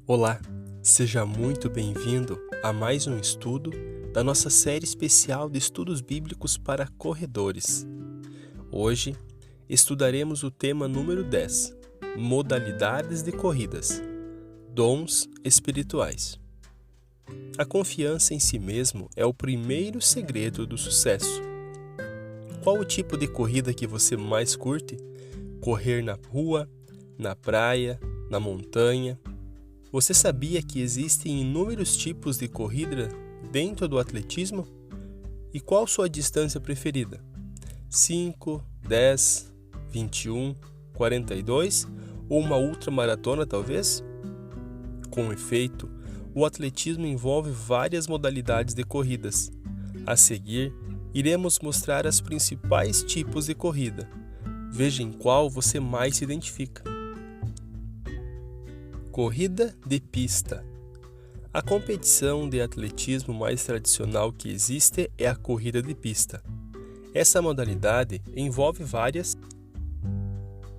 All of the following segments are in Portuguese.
Olá, seja muito bem-vindo a mais um estudo da nossa série especial de estudos bíblicos para corredores. Hoje estudaremos o tema número 10, modalidades de corridas, dons espirituais. A confiança em si mesmo é o primeiro segredo do sucesso. Qual o tipo de corrida que você mais curte? Correr na rua, na praia, na montanha? Você sabia que existem inúmeros tipos de corrida dentro do atletismo? E qual sua distância preferida? 5, 10, 21, 42 ou uma ultramaratona talvez? Com efeito, o atletismo envolve várias modalidades de corridas. A seguir, iremos mostrar os principais tipos de corrida. Veja em qual você mais se identifica. Corrida de pista. A competição de atletismo mais tradicional que existe é a corrida de pista. Essa modalidade envolve várias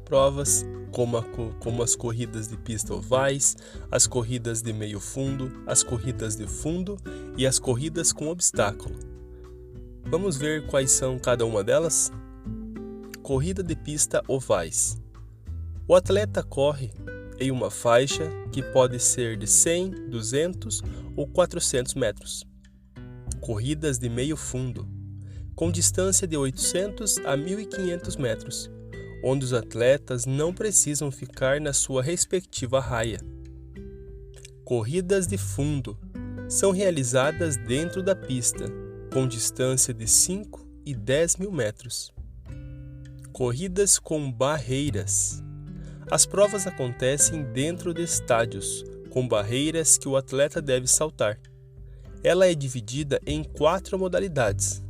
provas, como as corridas de pista ovais, as corridas de meio fundo, as corridas de fundo e as corridas com obstáculo. Vamos ver quais são cada uma delas? Corrida de pista ovais. O atleta corre em uma faixa que pode ser de 100, 200 ou 400 metros. Corridas de meio fundo, com distância de 800 a 1.500 metros, onde os atletas não precisam ficar na sua respectiva raia. Corridas de fundo são realizadas dentro da pista, com distância de 5 e 10 mil metros. Corridas com barreiras. As provas acontecem dentro de estádios, com barreiras que o atleta deve saltar. Ela é dividida em 4 modalidades: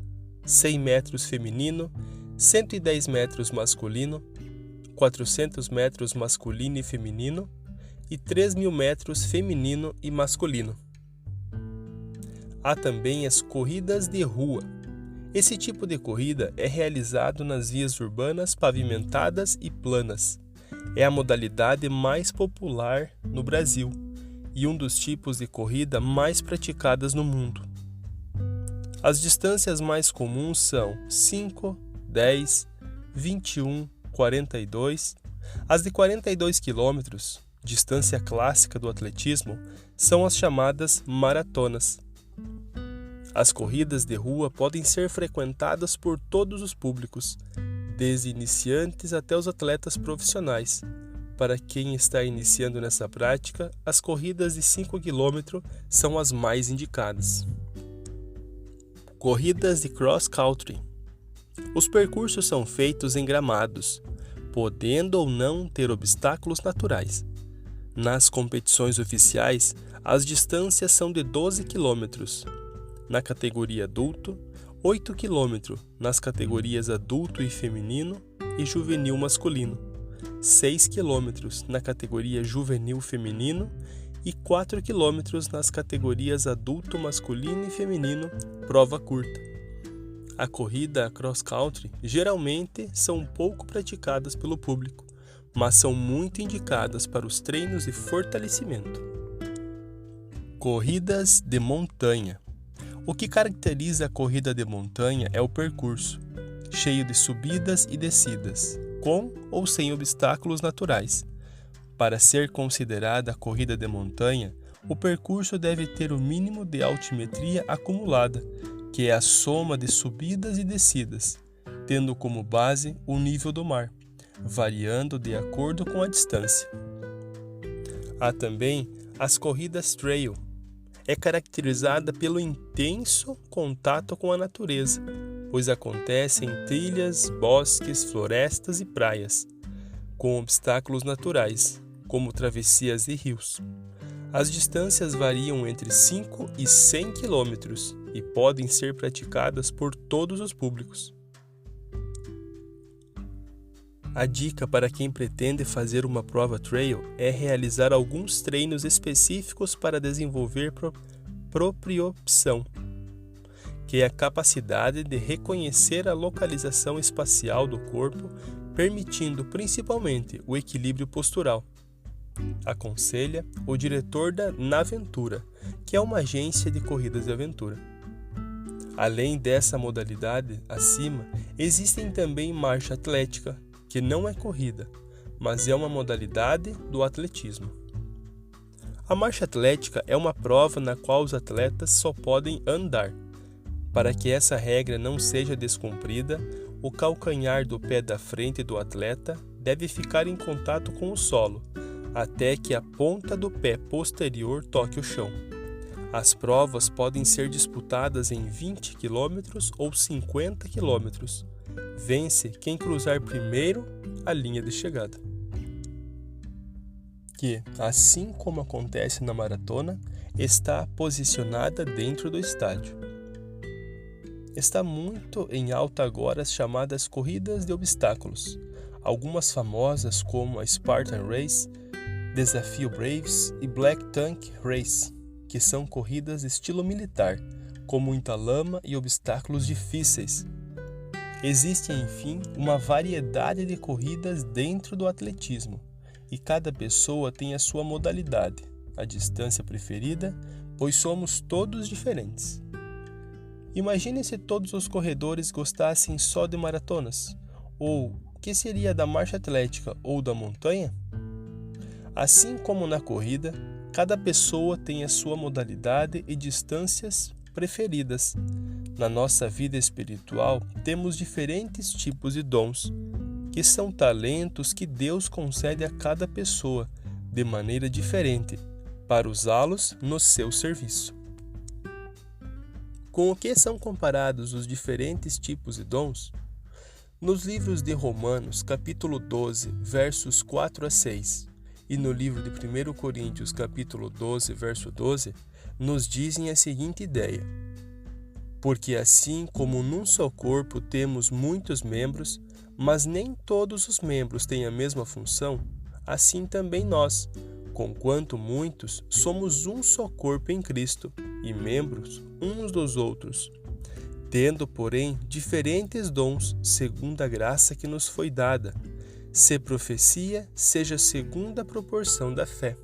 100 metros feminino, 110 metros masculino, 400 metros masculino e feminino e 3.000 metros feminino e masculino. Há também as corridas de rua. Esse tipo de corrida é realizado nas vias urbanas pavimentadas e planas. É a modalidade mais popular no Brasil e um dos tipos de corrida mais praticadas no mundo. As distâncias mais comuns são 5, 10, 21, 42. As de 42 km, distância clássica do atletismo, são as chamadas maratonas. As corridas de rua podem ser frequentadas por todos os públicos, desde iniciantes até os atletas profissionais. Para quem está iniciando nessa prática, as corridas de 5 km são as mais indicadas. Corridas de cross-country. Os percursos são feitos em gramados, podendo ou não ter obstáculos naturais. Nas competições oficiais, as distâncias são de 12 km. Na categoria adulto, 8 km nas categorias adulto e feminino e juvenil masculino, 6 km na categoria juvenil feminino e 4 km nas categorias adulto masculino e feminino, prova curta. A corrida cross-country geralmente são pouco praticadas pelo público, mas são muito indicadas para os treinos de fortalecimento. Corridas de montanha. O que caracteriza a corrida de montanha é o percurso, cheio de subidas e descidas, com ou sem obstáculos naturais. Para ser considerada a corrida de montanha, o percurso deve ter o mínimo de altimetria acumulada, que é a soma de subidas e descidas, tendo como base o nível do mar, variando de acordo com a distância. Há também as corridas trail. É caracterizada pelo intenso contato com a natureza, pois acontece em trilhas, bosques, florestas e praias, com obstáculos naturais, como travessias de rios. As distâncias variam entre 5 e 100 km e podem ser praticadas por todos os públicos. A dica para quem pretende fazer uma prova trail é realizar alguns treinos específicos para desenvolver propriocepção, que é a capacidade de reconhecer a localização espacial do corpo, permitindo principalmente o equilíbrio postural. aconselha o diretor da Naventura, que é uma agência de corridas de aventura. Além dessa modalidade acima, existem também marcha atlética, que não é corrida, mas é uma modalidade do atletismo. A marcha atlética é uma prova na qual os atletas só podem andar. Para que essa regra não seja descumprida, o calcanhar do pé da frente do atleta deve ficar em contato com o solo, até que a ponta do pé posterior toque o chão. As provas podem ser disputadas em 20 km ou 50 km. Vence quem cruzar primeiro a linha de chegada. Que, assim como acontece na maratona, está posicionada dentro do estádio. Está muito em alta agora as chamadas corridas de obstáculos, algumas famosas como a Spartan Race, Desafio Braves e Black Tank Race, que são corridas estilo militar, com muita lama e obstáculos difíceis. Existe, enfim, uma variedade de corridas dentro do atletismo, e cada pessoa tem a sua modalidade, a distância preferida, pois somos todos diferentes. Imagine se todos os corredores gostassem só de maratonas, ou o que seria da marcha atlética ou da montanha? Assim como na corrida, cada pessoa tem a sua modalidade e distâncias preferidas. Na nossa vida espiritual, temos diferentes tipos de dons, que são talentos que Deus concede a cada pessoa, de maneira diferente, para usá-los no seu serviço. Com o que são comparados os diferentes tipos de dons? Nos livros de Romanos, capítulo 12, versos 4 a 6, e no livro de 1 Coríntios, capítulo 12, verso 12, nos dizem a seguinte ideia: porque assim como num só corpo temos muitos membros, mas nem todos os membros têm a mesma função, assim também nós, conquanto muitos, somos um só corpo em Cristo, e membros uns dos outros, tendo, porém, diferentes dons, segundo a graça que nos foi dada. Se profecia, seja segundo a proporção da fé.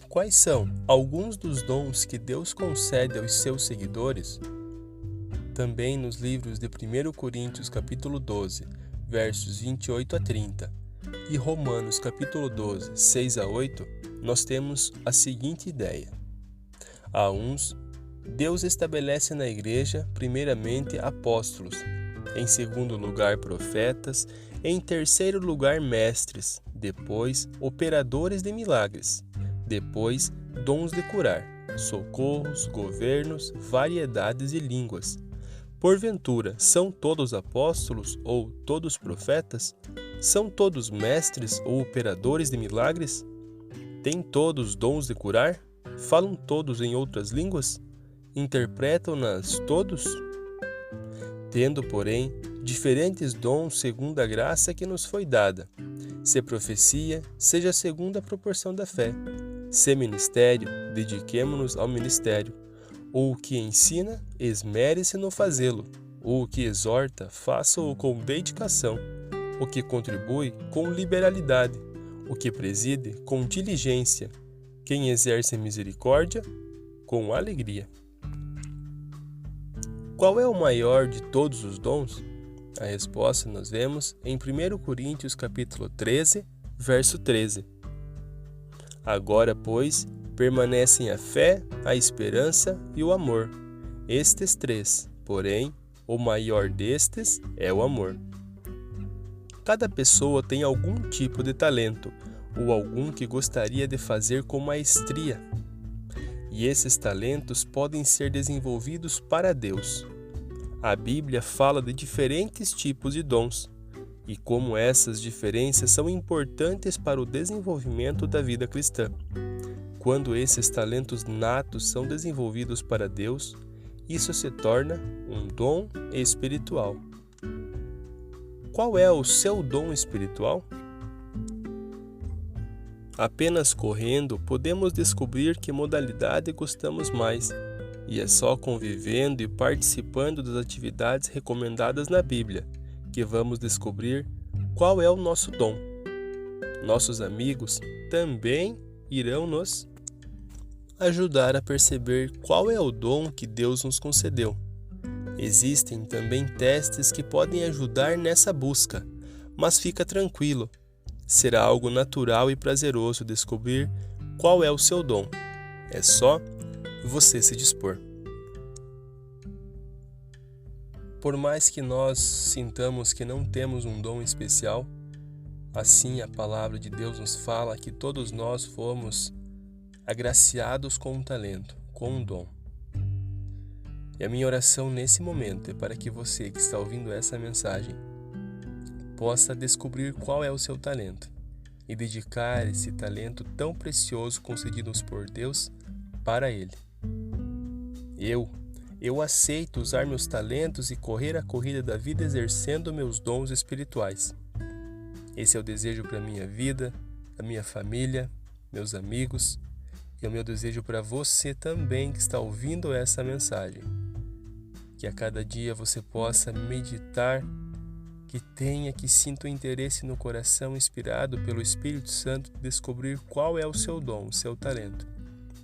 Quais são alguns dos dons que Deus concede aos seus seguidores? Também nos livros de 1 Coríntios capítulo 12, versos 28 a 30, e Romanos capítulo 12, 6 a 8, nós temos a seguinte ideia. A uns, Deus estabelece na igreja, primeiramente, apóstolos, em segundo lugar, profetas, em terceiro lugar, mestres, depois, operadores de milagres, depois, dons de curar, socorros, governos, variedades de línguas. Porventura, são todos apóstolos ou todos profetas? São todos mestres ou operadores de milagres? Têm todos dons de curar? Falam todos em outras línguas? Interpretam-nas todos? Tendo, porém, diferentes dons segundo a graça que nos foi dada. Se profecia, seja segundo a proporção da fé. Se ministério, dediquemo-nos ao ministério. Ou o que ensina, esmere-se no fazê-lo. Ou o que exorta, faça-o com dedicação. O que contribui, com liberalidade. O que preside, com diligência. Quem exerce misericórdia, com alegria. Qual é o maior de todos os dons? A resposta nós vemos em 1 Coríntios capítulo 13, verso 13. Agora, pois, permanecem a fé, a esperança e o amor. Estes três, porém, o maior destes é o amor. Cada pessoa tem algum tipo de talento, ou algum que gostaria de fazer com maestria. E esses talentos podem ser desenvolvidos para Deus. A Bíblia fala de diferentes tipos de dons, e como essas diferenças são importantes para o desenvolvimento da vida cristã. Quando esses talentos natos são desenvolvidos para Deus, isso se torna um dom espiritual. Qual é o seu dom espiritual? Apenas correndo podemos descobrir que modalidade gostamos mais, e é só convivendo e participando das atividades recomendadas na Bíblia que vamos descobrir qual é o nosso dom. nossos amigos também irão nos ajudar a perceber qual é o dom que Deus nos concedeu. Existem também testes que podem ajudar nessa busca, mas fica tranquilo, será algo natural e prazeroso descobrir qual é o seu dom. É só você se dispor. Por mais que nós sintamos que não temos um dom especial, assim a palavra de Deus nos fala que todos nós fomos agraciados com um talento, com um dom. E a minha oração nesse momento é para que você que está ouvindo essa mensagem possa descobrir qual é o seu talento e dedicar esse talento tão precioso concedido por Deus para Ele. Eu aceito usar meus talentos e correr a corrida da vida exercendo meus dons espirituais. Esse é o desejo para a minha vida, a minha família, meus amigos, e é o meu desejo para você também que está ouvindo essa mensagem. Que a cada dia você possa meditar, que sinta o interesse no coração inspirado pelo Espírito Santo de descobrir qual é o seu dom, o seu talento.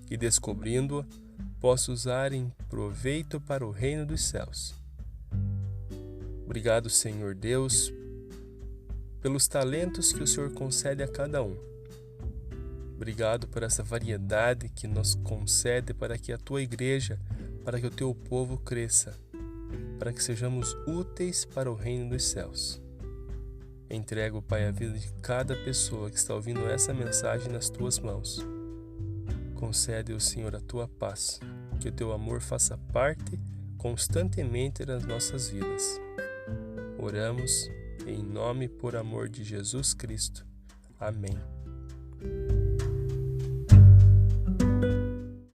E descobrindo-o, possa usar em proveito para o reino dos céus. Obrigado, Senhor Deus, pelos talentos que o Senhor concede a cada um. Obrigado por essa variedade que nos concede para que a Tua igreja, para que o Teu povo cresça, para que sejamos úteis para o reino dos céus. Entrego, Pai, a vida de cada pessoa que está ouvindo essa mensagem nas Tuas mãos. Concede, Senhor, a Tua paz, que o Teu amor faça parte constantemente das nossas vidas. Oramos em nome e por amor de Jesus Cristo. Amém.